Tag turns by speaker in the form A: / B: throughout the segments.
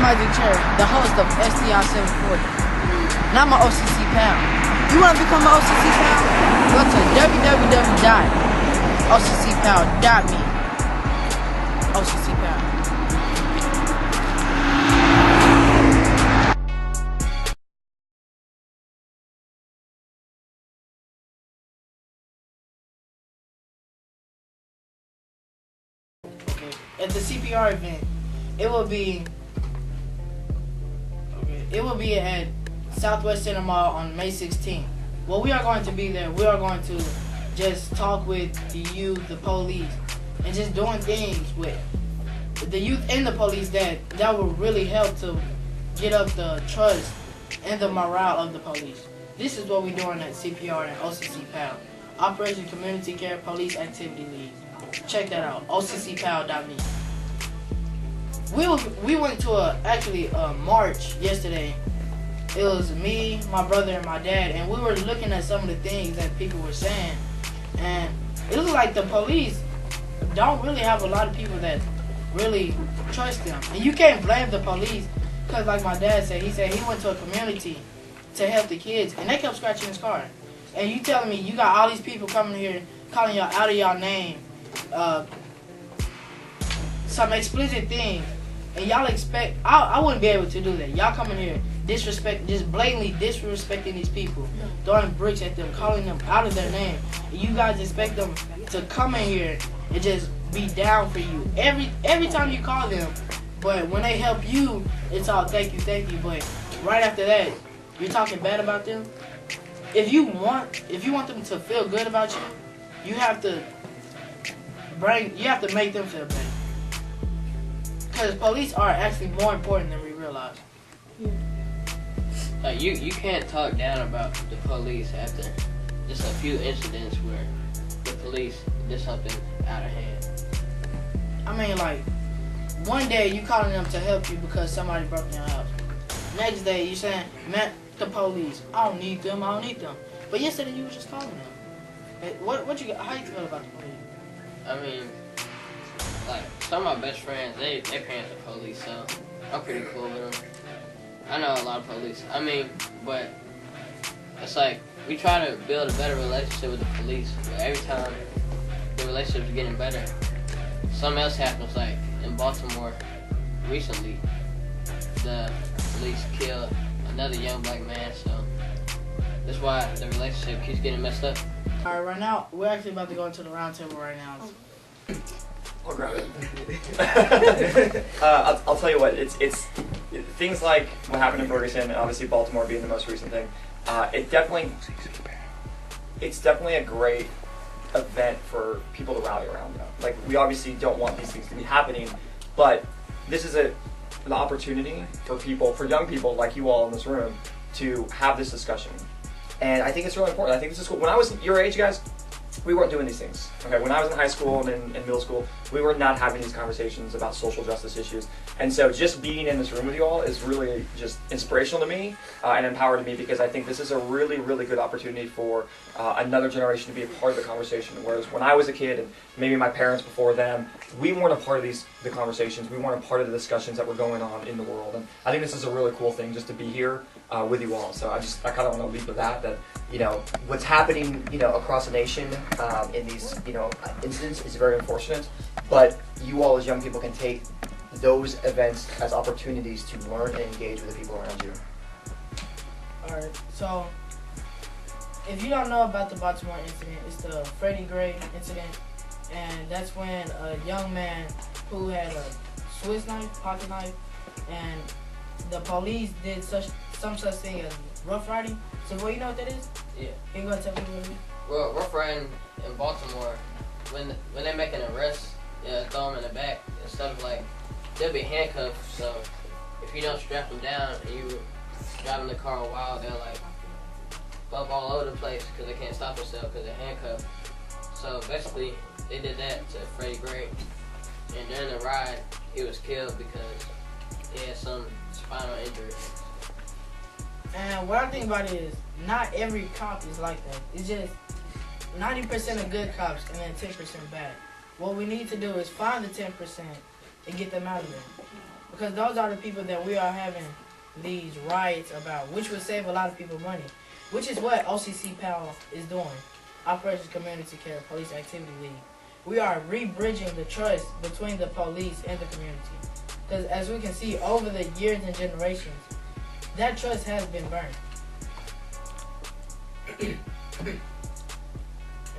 A: Magic Cherry, the host of sti740. And I'm an OCC pal. You want to become an OCC pal? Go to www.occpal.me. OCC pal. At the CPR event, it will be at Southwest Center Mall on May 16th. Well, we are going to be there. We are going to just talk with the youth, the police, and just doing things with the youth and the police that will really help to get up the trust and the morale of the police. This is what we're doing at CPR and OCC PAL, Operation Community Care Police Activity Lead. Check that out, occpal.me. We went to a march yesterday. It was me, my brother, and my dad, and we were looking at some of the things that people were saying, and it looked like the police don't really have a lot of people that really trust them. And you can't blame the police, because like my dad said, he went to a community to help the kids, and they kept scratching his car. And you telling me you got all these people coming here calling y'all out of y'all name, some explicit things, and y'all expect, I wouldn't be able to do that. Y'all coming here just blatantly disrespecting these people, throwing bricks at them, calling them out of their name. And you guys expect them to come in here and just be down for you every time you call them, but when they help you, it's all thank you, but right after that, you're talking bad about them. If you want them to feel good about you, you have to make them feel better. Because police are actually more important than we realize.
B: Yeah. Like you can't talk down about the police after just a few incidents where the police did something out of hand.
A: I mean, like, one day you calling them to help you because somebody broke in your house. Next day you saying, man, the police, I don't need them. But yesterday you were just calling them. Hey, how you feel about the police?
B: I mean, like, some of my best friends, their parents are police, so I'm pretty cool with them. I know a lot of police. I mean, but it's like, we try to build a better relationship with the police, but every time the relationship's getting better, something else happens. Like, in Baltimore, recently, the police killed another young black man, so that's why the relationship keeps getting messed up.
A: Alright, right now, we're actually about to go into the roundtable right now.
C: I'll grab it. I'll tell you what, it's things like what happened in Ferguson, and obviously Baltimore being the most recent thing. It's definitely a great event for people to rally around. Like, we obviously don't want these things to be happening, but this is an opportunity for young people like you all in this room, to have this discussion. And I think it's really important. I think this is cool. When I was your age, guys, we weren't doing these things. Okay, when I was in high school and in middle school, we were not having these conversations about social justice issues. And so just being in this room with you all is really just inspirational to me and empowering me, because I think this is a really, really good opportunity for another generation to be a part of the conversation. Whereas when I was a kid, and maybe my parents before them, we weren't a part of the conversations. We weren't a part of the discussions that were going on in the world. And I think this is a really cool thing, just to be here with you all. So I kind of want to leave with that what's happening, across the nation in these, incidents is very unfortunate. But you all as young people can take those events as opportunities to learn and engage with the people around you.
A: Alright, so if you don't know about the Baltimore incident, it's the Freddie Gray incident, and that's when a young man who had a Swiss knife, pocket knife, and the police did some such thing as rough riding. So, you know what that is?
B: Yeah.
A: You gonna tell me what it is?
B: Well, rough riding in Baltimore, when they make an arrest, throw them in the back and stuff, like, they'll be handcuffed. So if you don't strap them down and you driving the car a while, they'll like bump all over the place because they can't stop themselves because they're handcuffed. So basically, they did that to Freddie Gray, and during the ride, he was killed because he had some spinal injury.
A: And what I think about it is, not every cop is like that. It's just 90% of good cops and then 10% bad. What we need to do is find the 10% and get them out of there. Because those are the people that we are having these riots about, which would save a lot of people money, which is what OCC PAL is doing. Operations Community Care Police Activity League. We are re-bridging the trust between the police and the community. Because as we can see, over the years and generations, that trust has been burned. Anybody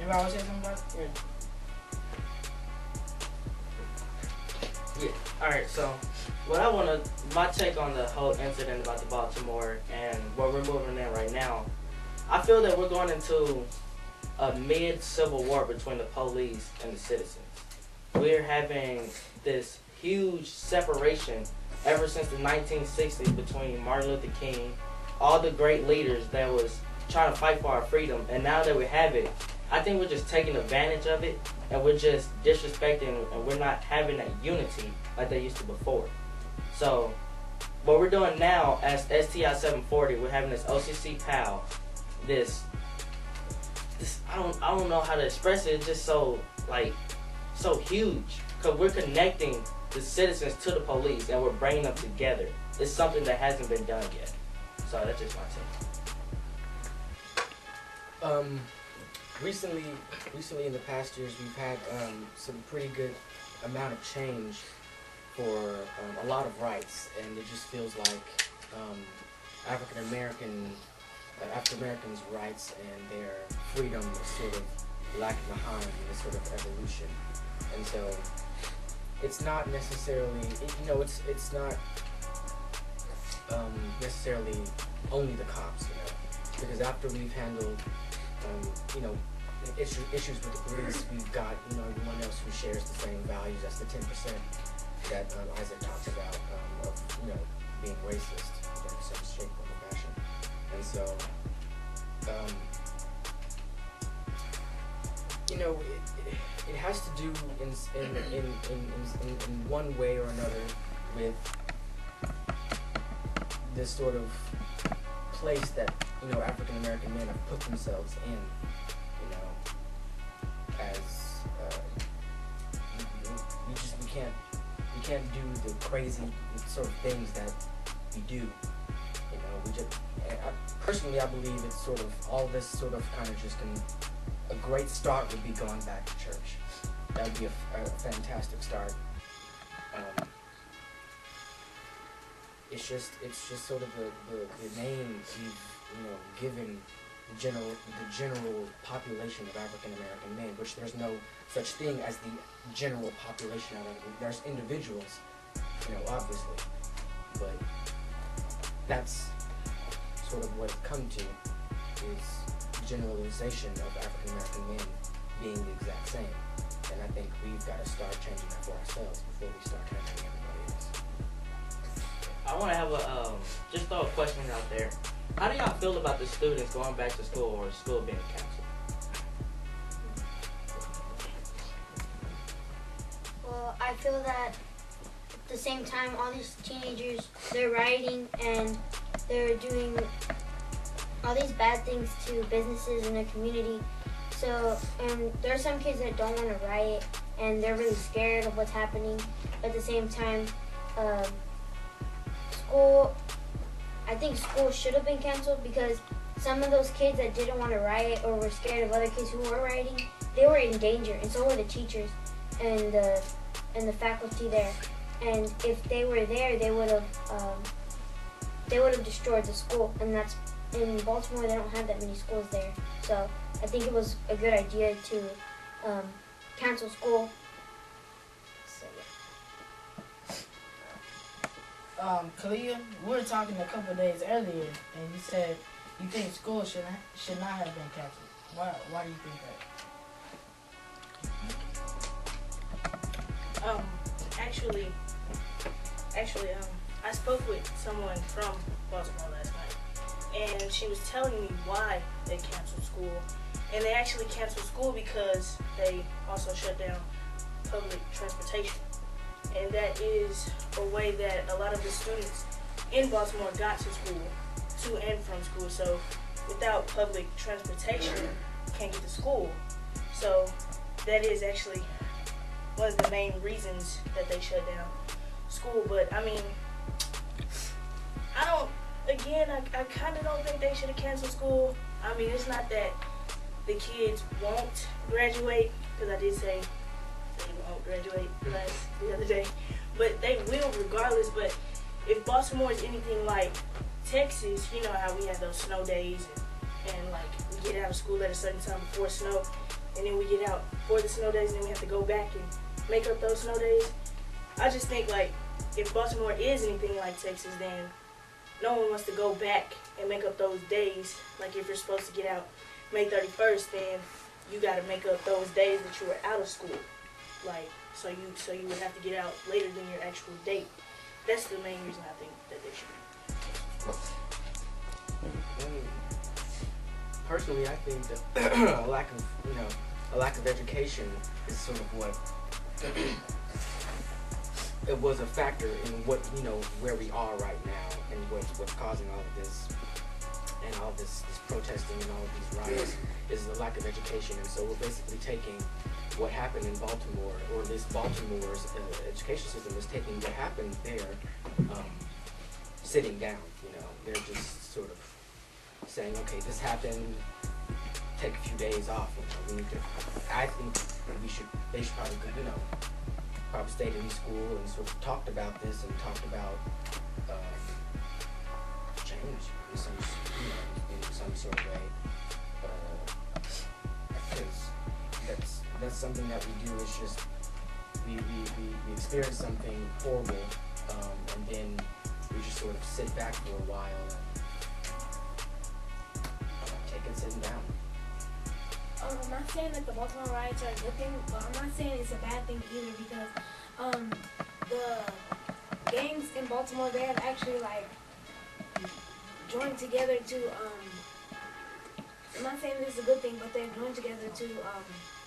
A: want to say something about it?
D: Yeah. All right. So, my take on the whole incident about the Baltimore and where we're moving in right now, I feel that we're going into a mid-civil war between the police and the citizens. We're having this huge separation ever since the 1960s between Martin Luther King, all the great leaders that was trying to fight for our freedom, and now that we have it, I think we're just taking advantage of it, and we're just disrespecting, and we're not having that unity like they used to before. So, what we're doing now as sti740, we're having this OCC PAL, this I don't know how to express it. It's just so huge, because we're connecting the citizens to the police, and we're bringing them together. It's something that hasn't been done yet. So that's just my take.
E: Recently in the past years, we've had some pretty good amount of change for a lot of rights, and it just feels like African Americans' rights and their freedom is sort of lacking behind in this sort of evolution. And so it's not necessarily, it's not necessarily only the cops, because after we've handled issues with the police, we've got everyone else who shares the same values. That's the 10% that Isaac talked about of being racist in some shape or fashion. And so it has to do in one way or another with this sort of place that African American men have put themselves in, as we can't do the crazy sort of things that we do. Personally, I believe it's sort of all this sort of kind of just a great start would be going back to church. That would be a fantastic start. It's just sort of the name we've given the general population of African American men, which there's no such thing as the general population out of it. There's individuals, obviously, but that's sort of what it's come to, is generalization of African American men being the exact same. And I think we've got to start changing that for ourselves before we start changing everybody else.
D: I want to have just throw a question out there. How do y'all feel about the students going back to school or school being canceled?
F: Well, I feel that at the same time, all these teenagers, they're rioting and they're doing all these bad things to businesses in their community. So, and there are some kids that don't want to riot and they're really scared of what's happening. But at the same time, I think school should have been canceled, because some of those kids that didn't want to riot or were scared of other kids who were rioting, they were in danger, and so were the teachers and the faculty there. And if they were there, they would have destroyed the school. And that's in Baltimore. They don't have that many schools there, so I think it was a good idea to cancel school.
A: Kalia, we were talking a couple of days earlier, and you said you think school should not have been canceled. Why do you think that?
G: Actually, I spoke with someone from Baltimore last night, and she was telling me why they canceled school. And they actually canceled school because they also shut down public transportation. And that is a way that a lot of the students in Baltimore got to school, to and from school. So without public transportation, you can't get to school. So that is actually one of the main reasons that they shut down. school, but I mean, I don't. Again, I kind of don't think they should have canceled school. I mean, it's not that the kids won't graduate, because I did say they won't graduate the other day, but they will regardless. But if Baltimore is anything like Texas, you know how we have those snow days, and like we get out of school at a certain time before snow, and then we get out for the snow days, and then we have to go back and make up those snow days. I just think like if Baltimore is anything like Texas, then no one wants to go back and make up those days. Like if you're supposed to get out May 31st, then you got to make up those days that you were out of school. Like so you would have to get out later than your actual date. That's the main reason I think that they should.
E: Personally, I think that a lack of education is sort of what it was a factor in what where we are right now, and what's causing all of this and all this protesting and all of these riots is the lack of education. And so we're basically taking what happened in Baltimore, or at least Baltimore's education system is taking what happened there, sitting down. They're just sort of saying, okay, this happened, take a few days off. We need to. I think they should probably probably stayed in school and sort of talked about this and talked about change in some sort of way. Because that's something that we do. Is just we experience something horrible, and then we just sort of sit back for a while and take it sitting down.
H: I'm not saying that the Baltimore riots are a good thing, but I'm not saying it's a bad thing either, because the gangs in Baltimore, they have actually joined together to I'm not saying this is a good thing, but they've joined together to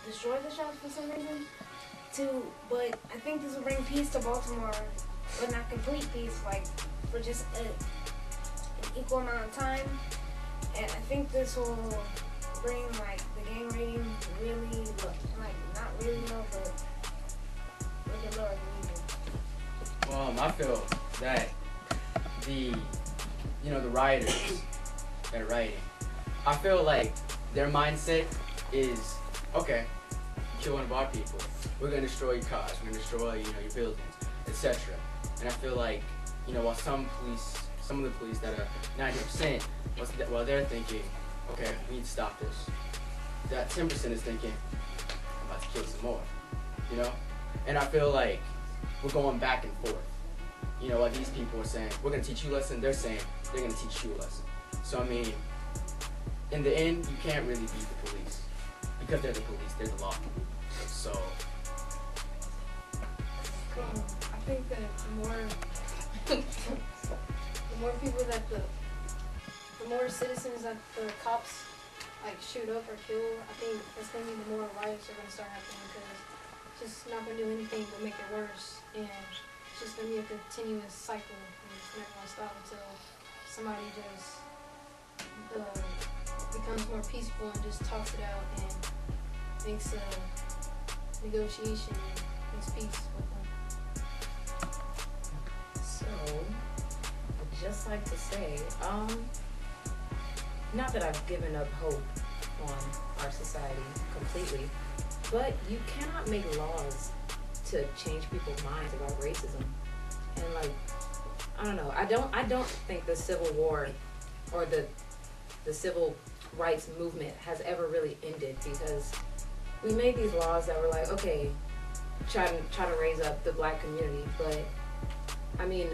H: destroy the shops for some reason. But I think this will bring peace to Baltimore, but not complete peace, for just an equal amount of time. And I think this will bring the gang rating really low, not really low, but a little bit lower than usual.
E: I feel that the rioters that are rioting, I feel like their mindset is, okay, kill one of our people, we're gonna destroy your cars, we're gonna destroy your buildings, etc. And I feel like while some of the police that are 90%, while they're thinking, okay, we need to stop this, that 10% is thinking, I'm about to kill some more, And I feel like we're going back and forth. While these people are saying, we're going to teach you a lesson, they're saying, they're going to teach you a lesson. So, I mean, in the end, you can't really beat the police, because they're the police, they're the law. So,
H: I think that the more people that the more citizens that the cops shoot up or kill, I think that's going to mean the more riots are going to start happening, because it's just not going to do anything but make it worse, and it's just going to be a continuous cycle, and it's never going to stop until somebody just becomes more peaceful and just talks it out and makes a negotiation and makes peace with them.
I: So, I'd just like to say, not that I've given up hope on our society completely, but you cannot make laws to change people's minds about racism. And I don't know, I don't think the Civil War or the civil rights movement has ever really ended, because we made these laws that were okay, try to raise up the black community, but I mean,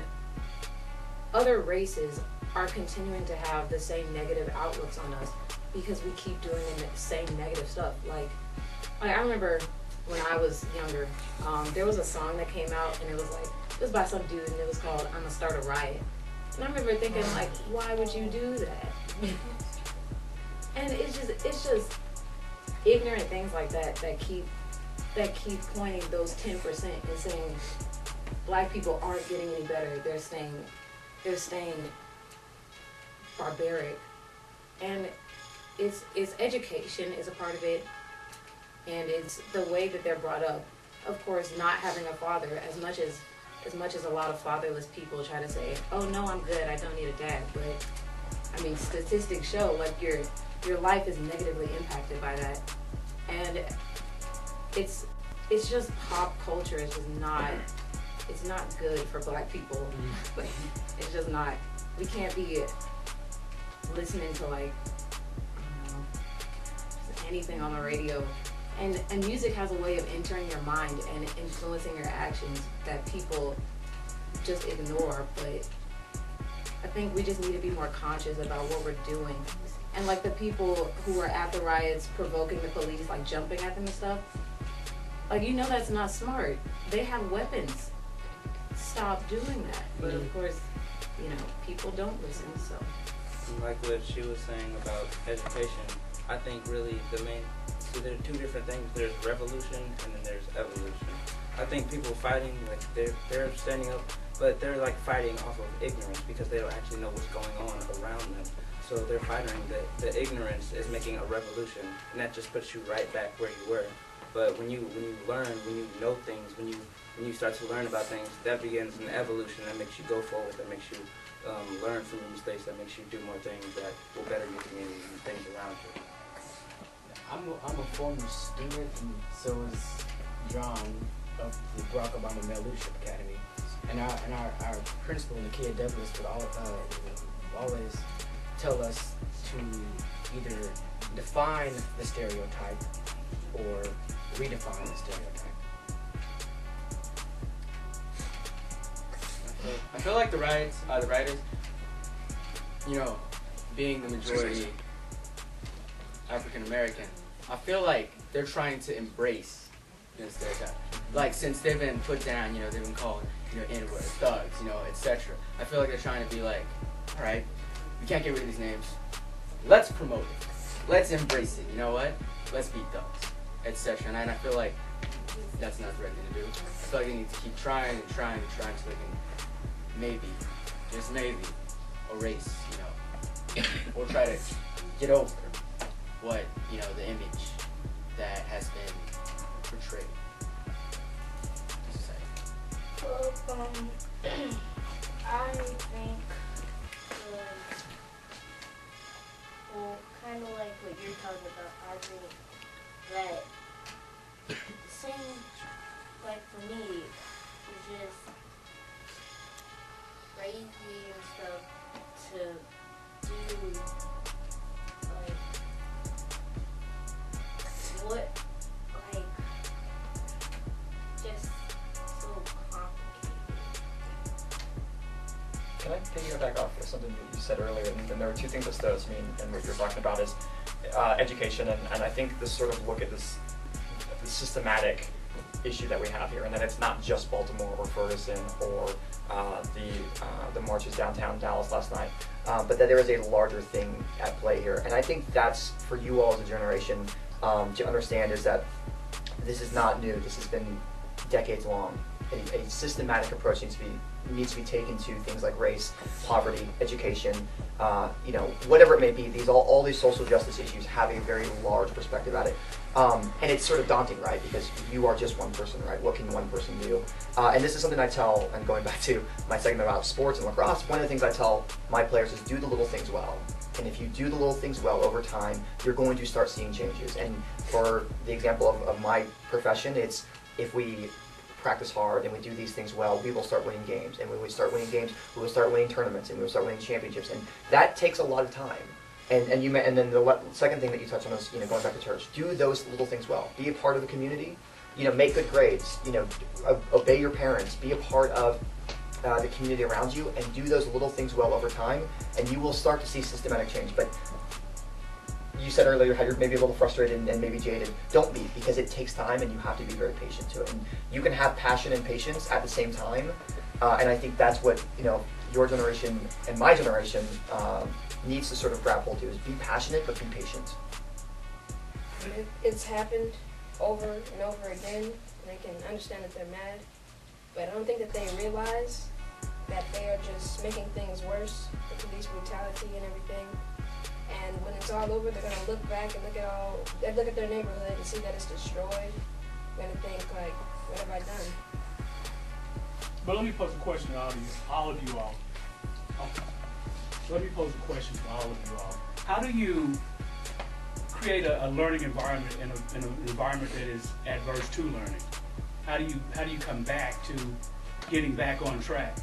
I: other races are continuing to have the same negative outlooks on us because we keep doing the same negative stuff. I remember when I was younger, there was a song that came out, and it was by some dude, and it was called "I'ma Start a Riot." And I remember thinking, why would you do that? And it's just ignorant things like that keep pointing those 10% and saying black people aren't getting any better. They're staying barbaric, and it's education is a part of it, and it's the way that they're brought up. Of course, not having a father, as much as as much as a lot of fatherless people try to say, "Oh no, I'm good. I don't need a dad," but I mean, statistics show like your life is negatively impacted by that, and it's just pop culture is just not. It's not good for Black people. Like, it's just not. We can't be listening to like I don't know, just anything on the radio. And music has a way of entering your mind and influencing your actions that people just ignore. But I think we just need to be more conscious about what we're doing. And like the people who were at the riots provoking the police, like jumping at them and stuff, like, you know, that's not smart. They have weapons. Stop doing that. But of course, you know, people don't listen, so.
J: Like what she was saying about education, I think really so there are two different things. There's revolution and then there's evolution. I think people fighting, like they're standing up, but they're like fighting off of ignorance because they don't actually know what's going on around them. So they're fighting the ignorance is making a revolution, and that just puts you right back where you were. But when you learn, when you know things, when you start to learn about things, that begins an evolution that makes you go forward, that makes you learn from your mistakes, that makes you do more things that will better your community and things around you.
E: I'm a former student, and so is John of the Barack Obama Male Leadership Academy. And our principal, Nakia Douglas, would always tell us to either define the stereotype or redefine the stereotype.
K: I feel like the writers, you know, being the majority African American, I feel like they're trying to embrace this stereotype. Like, since they've been put down, you know, they've been called, you know, N-word, thugs, you know, etc. I feel like they're trying to be like, all right, we can't get rid of these names. Let's promote it. Let's embrace it. You know what? Let's be thugs, etc. And I feel like that's not the right thing to do. I feel like they need to keep trying and trying and trying so they can maybe, just maybe, erase, you know, or try to get over what, you know, the image that has been portrayed.
F: Well, I think, well, kind of like what you're talking about, I think that the same, like for me, is just crazy and stuff to do, like, what, like, just so complicated.
C: Can I piggyback off of something you said earlier? And there were two things that stood out to me, and what you're talking about is education, and I think this sort of look at this systematic issue that we have here, and that it's not just Baltimore or Ferguson or the marches downtown Dallas last night, but that there is a larger thing at play here. And I think that's for you all as a generation to understand is that this is not new. This has been decades long. A systematic approach needs to be taken to things like race, poverty, education, you know, whatever it may be. All these social justice issues have a very large perspective at it, and it's sort of daunting, right? Because you are just one person, right? What can one person do? And this is something I tell, and going back to my segment about sports and lacrosse, one of the things I tell my players is do the little things well. And if you do the little things well over time, you're going to start seeing changes. And for the example of my profession, it's if we practice hard and we do these things well, we will start winning games. And when we start winning games, we will start winning tournaments and we will start winning championships. And that takes a lot of time. And then the second thing that you touched on is, you know, going back to church, do those little things well. Be a part of the community. You know, make good grades. You know, obey your parents. Be a part of the community around you, and do those little things well over time, and you will start to see systematic change. But you said earlier how you're maybe a little frustrated and maybe jaded. Don't be, because it takes time and you have to be very patient to it. And you can have passion and patience at the same time, and I think that's what, you know, your generation and my generation needs to sort of grab hold to, is be passionate but be patient.
H: It's happened over and over again, and I can understand that they're mad, but I don't think that they realize that they are just making things worse, the police brutality and everything. And when it's all over, they're gonna look back and look at their neighborhood and see that it's destroyed. They're gonna think like, what have I done?
L: But let me pose a question to all of you all. Let me pose a question to all of you all. How do you create a learning environment in an environment that is adverse to learning? How do you come back to getting back on track?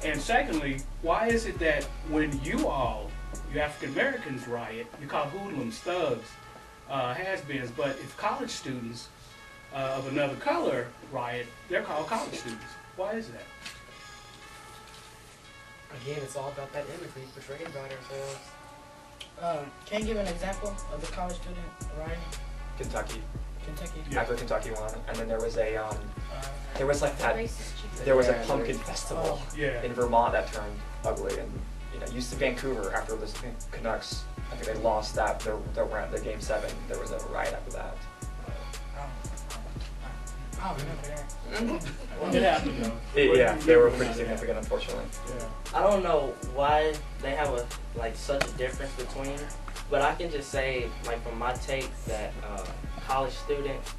L: And secondly, why is it that when you African Americans riot, you call hoodlums, thugs, has-beens, but if college students of another color riot, they're called college students? Why is that?
E: Again, it's all about that image we portray about ourselves.
A: Can you give an example of the college student rioting?
C: Kentucky.
A: Kentucky?
C: After Kentucky won, and then there was a pumpkin festival in Vermont that turned ugly, and used to Vancouver after the Canucks. I think they lost the game 7. There was a riot after that.
A: I don't remember that.
L: It happened though.
C: Yeah, they were pretty significant, unfortunately.
L: Yeah.
D: I don't know why they have such a difference between, but I can just say, like, from my take, that college students,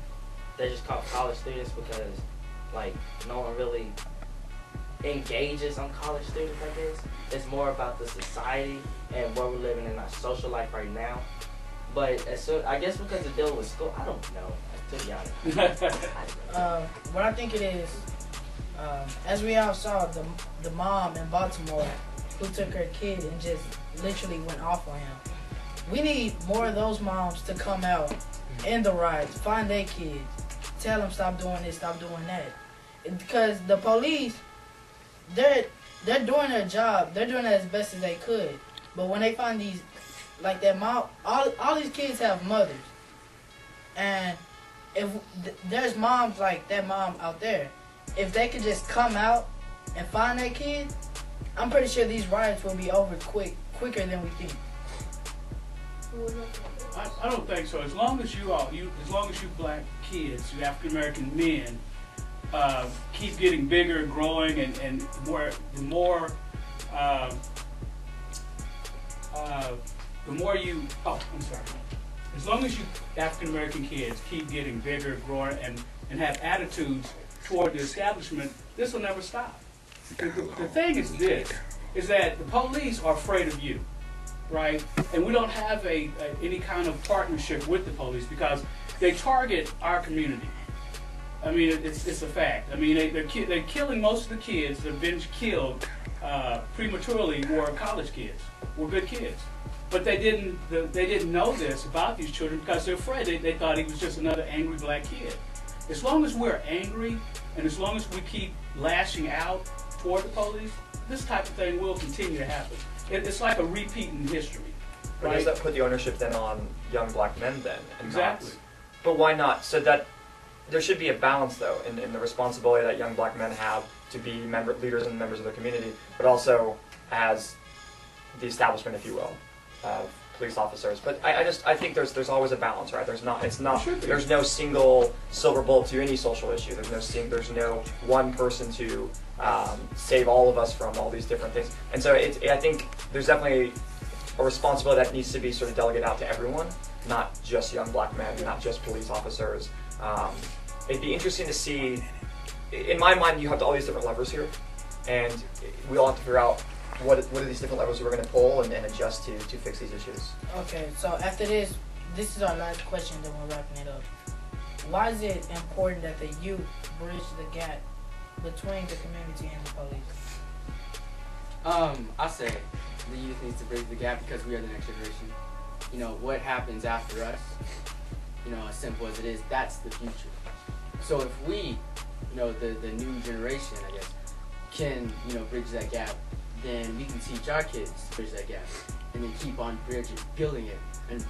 D: they're just called college students because, like, no one really engages on college students, I guess. It's more about the society and where we're living in our social life right now. But I guess because of dealing with school, I don't know, to be honest.
A: What I think it is, as we all saw, the mom in Baltimore who took her kid and just literally went off on him. We need more of those moms to come out in the riots, find their kids, tell them stop doing this, stop doing that. Because the police, they're doing their job, they're doing it as best as they could. But when they find these, like that mom, all these kids have mothers. And if there's moms like that mom out there, if they could just come out and find their kids, I'm pretty sure these riots will be over quicker than we think.
L: I don't think so. As long as you black kids, you African American men, keep getting bigger and growing, and the more you, I'm sorry. As long as you African American kids keep getting bigger, growing, and have attitudes toward the establishment, this will never stop. The thing is this, is that the police are afraid of you, right? And we don't have any kind of partnership with the police because they target our community. I mean, it's a fact. I mean, they're killing most of the kids that have been killed prematurely were college kids, were good kids. But they didn't know this about these children because they're afraid. They thought he was just another angry black kid. As long as we're angry and as long as we keep lashing out toward the police, this type of thing will continue to happen. It's like a repeat in history.
C: But
L: right?
C: does that put the ownership then on young black men then? And
L: exactly.
C: But why not? So that there should be a balance though in the responsibility that young black men have to be leaders and members of their community, but also as the establishment, if you will. Police officers, but I think there's always a balance, right? There's no single silver bullet to any social issue. There's no one person to save all of us from all these different things. And so I think there's definitely a responsibility that needs to be sort of delegated out to everyone, not just young black men, not just police officers. It'd be interesting to see. In my mind, you have all these different levers here, and we all have to figure out what are these different levers we're going to pull and adjust to fix these issues.
A: Okay, so after this is our last question, then we're wrapping it up. Why is it important that the youth bridge the gap between the community and the police?
K: I say the youth needs to bridge the gap because we are the next generation. You know, what happens after us, as simple as it is, that's the future. So if we, the new generation, I guess, can, bridge that gap, then we can teach our kids to bridge that gap, and then keep on building it, and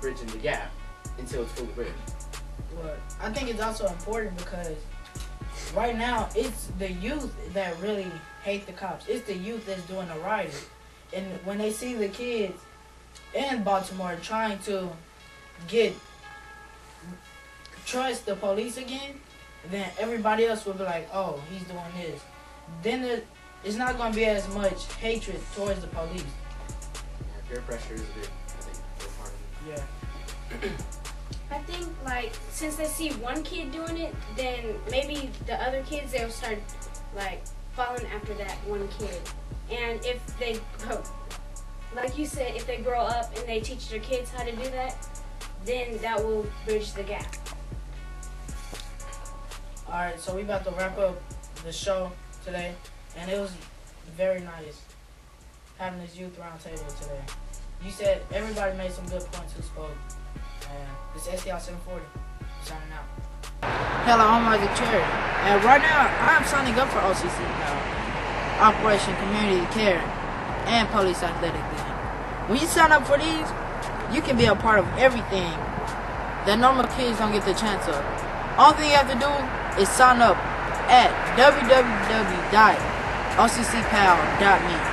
K: bridging the gap until it's fully bridged.
A: Well, I think it's also important because right now it's the youth that really hate the cops. It's the youth that's doing the rioting, and when they see the kids in Baltimore trying to trust the police again, then everybody else will be like, oh, he's doing this. Then it's not going to be as much hatred towards the police.
K: Yeah, peer pressure is a big part of it.
A: Yeah.
H: I think, like, since they see one kid doing it, then maybe the other kids, they'll start, like, following after that one kid. And if they, like you said, if they grow up and they teach their kids how to do that, then that will bridge the gap.
A: Alright, so we about to wrap up the show today, and it was very nice having this youth roundtable today. You said everybody made some good points who spoke, and this sti740 signing out. Hello, I'm Isaac Cherry, and right now I'm signing up for OCC now, Operation Community Care and Police Athletic League. When you sign up for these, you can be a part of everything that normal kids don't get the chance of. All thing you have to do is sign up at www.occpal.me.